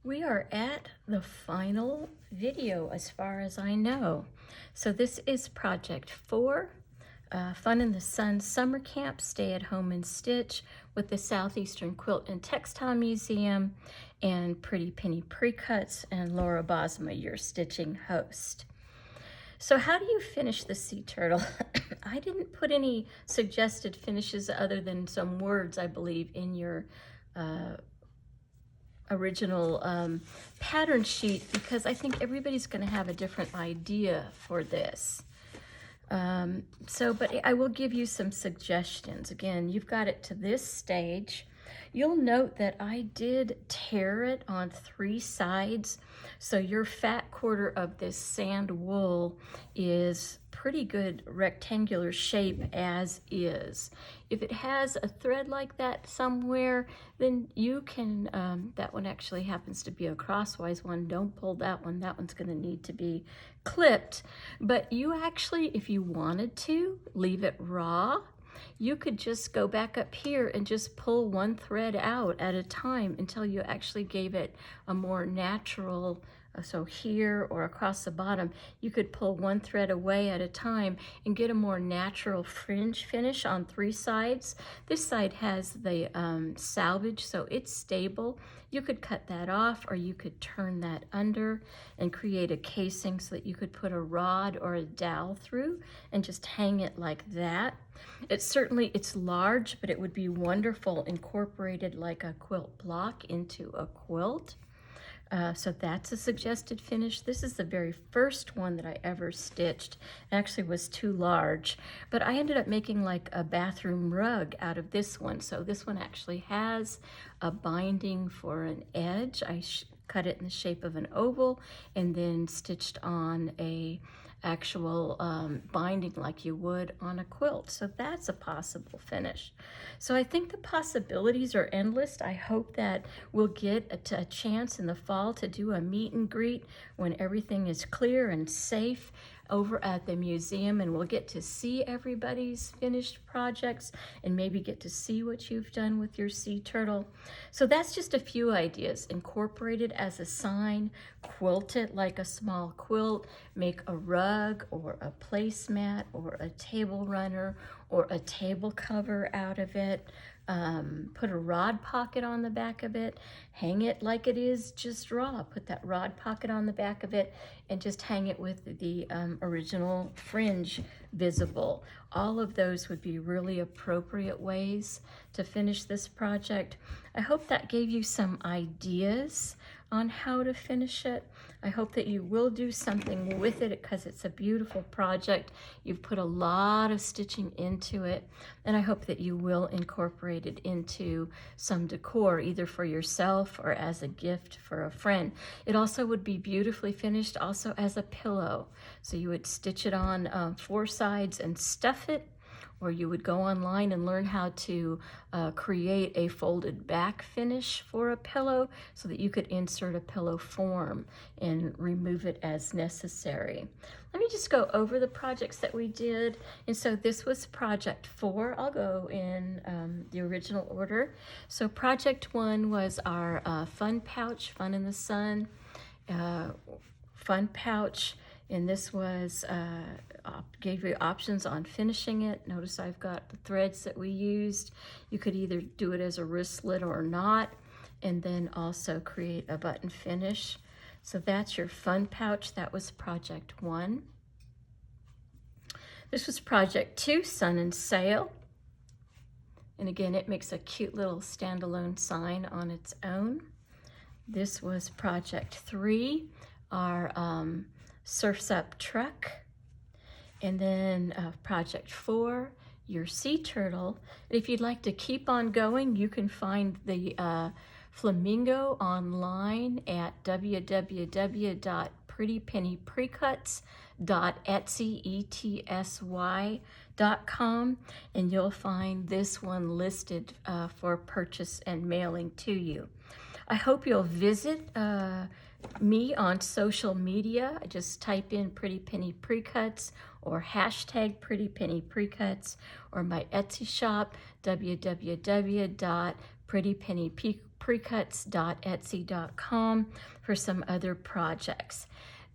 We are at the final video as far as I know. So this is project 4, Fun in the Sun Summer Camp, Stay at Home and Stitch with the Southeastern Quilt and Textile Museum and Pretty Penny Precuts and Laura Bosma, your stitching host. So how do you finish the sea turtle? I didn't put any suggested finishes other than some words, I believe, in your original pattern sheet because I think everybody's going to have a different idea for this. But I will give you some suggestions. Again, you've got it to this stage. You'll note that I did tear it on 3 sides, so your fat quarter of this sand wool is pretty good rectangular shape as is. If it has a thread like that somewhere, then you can, that one actually happens to be a crosswise one. Don't pull that one. That one's going to need to be clipped. But you actually, if you wanted to, leave it raw. You could just go back up here and just pull one thread out at a time until you actually gave it a more natural, so here or across the bottom, you could pull one thread away at a time and get a more natural fringe finish on 3 sides. This side has the salvage, so it's stable. You could cut that off, or you could turn that under and create a casing so that you could put a rod or a dowel through and just hang it like that. It's large, but it would be wonderful incorporated like a quilt block into a quilt. So that's a suggested finish. This is the very first one that I ever stitched. It actually was too large, but I ended up making like a bathroom rug out of this one. So this one actually has a binding for an edge. I cut it in the shape of an oval and then stitched on a actual binding like you would on a quilt. So that's a possible finish. So I think the possibilities are endless. I hope that we'll get a chance in the fall to do a meet and greet when everything is clear and safe over at the museum, and we'll get to see everybody's finished projects and maybe get to see what you've done with your sea turtle. So that's just a few ideas. Incorporate it as a sign, quilt it like a small quilt, make a rug or a placemat or a table runner or a table cover out of it. Put a rod pocket on the back of it, hang it like it is just raw. Put that rod pocket on the back of it and just hang it with the original fringe visible. All of those would be really appropriate ways to finish this project. I hope that gave you some ideas on how to finish it. I hope that you will do something with it because it's a beautiful project. You've put a lot of stitching into it, and I hope that you will incorporate it into some decor, either for yourself or as a gift for a friend. It also would be beautifully finished also as a pillow. So you would stitch it on 4 sides and stuff it, or you would go online and learn how to create a folded back finish for a pillow so that you could insert a pillow form and remove it as necessary. Let me just go over the projects that we did. And so this was project 4. I'll go in the original order. So project 1 was our fun pouch, Fun in the Sun fun pouch. And this was, gave you options on finishing it. Notice I've got the threads that we used. You could either do it as a wristlet or not, and then also create a button finish. So that's your fun pouch. That was project 1. This was project 2, Sun and Sail. And again, it makes a cute little standalone sign on its own. This was project 3, our Surf's Up truck. And then project 4, your sea turtle. And if you'd like to keep on going, you can find the flamingo online at www.prettypennyprecuts.etsy.com, and you'll find this one listed for purchase and mailing to you. I hope you'll visit me on social media. Just type in Pretty Penny Precuts or hashtag Pretty Penny Precuts, or my Etsy shop, www.prettypennyprecuts.com. prettypennyprecuts.etsy.com for some other projects.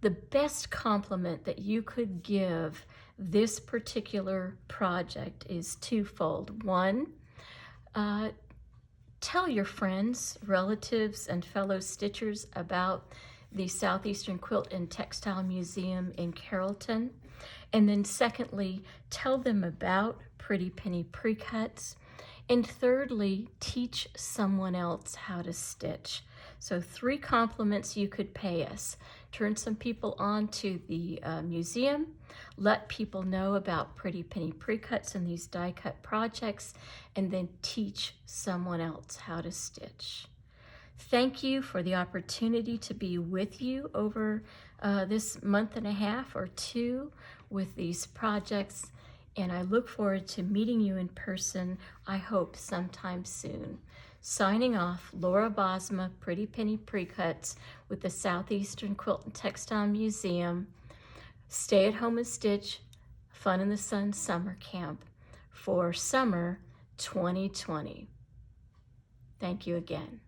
The best compliment that you could give this particular project is twofold. One, tell your friends, relatives, and fellow stitchers about the Southeastern Quilt and Textile Museum in Carrollton. And then secondly, tell them about Pretty Penny Precuts. And thirdly, teach someone else how to stitch. So 3 compliments you could pay us. Turn some people on to the museum, let people know about Pretty Penny Precuts and these die cut projects, and then teach someone else how to stitch. Thank you for the opportunity to be with you over this month and a half or 2 with these projects, and I look forward to meeting you in person, I hope sometime soon. Signing off, Laura Bosma, Pretty Penny Precuts with the Southeastern Quilt and Textile Museum. Stay at home and stitch, Fun in the Sun Summer Camp for summer 2020. Thank you again.